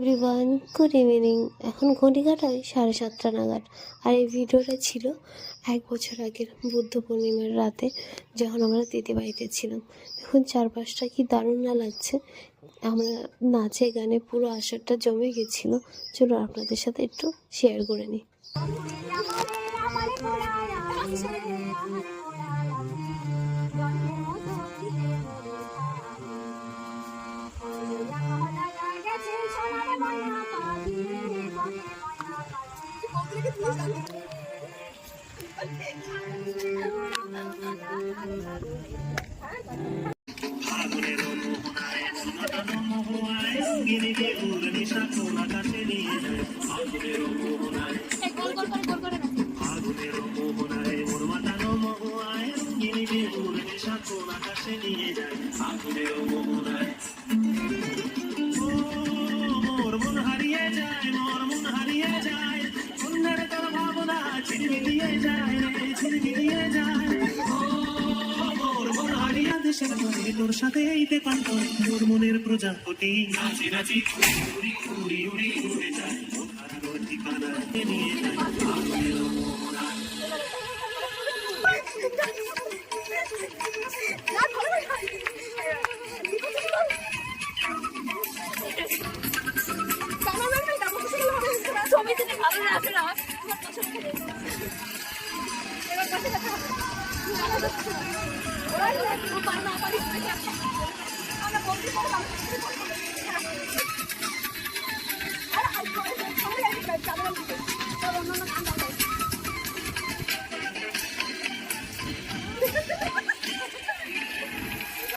Everyone, good evening. এখন ঘড়ি কাটায় 7:30 নাগাদ। আর এই ভিডিওটা ছিল 1 বছর আগের বুদ্ধ পূর্ণিমার রাতে, যখন আমরা দিদিবাড়িতে ছিলাম। দেখুন চারপাশটা কি দারুণ না লাগছে। আমরা নাচে গানে পুরো আসরটা জমে গেছিলো। চলো আপনাদের সাথে একটু শেয়ার করে নিই। তোর সাথে এইতে পান্ত তোর মনের প্রজাপতি নাচি নাচি উড়ি উড়ি উড়ি উড়ে যায় ঠিকানা নিয়ে ভালো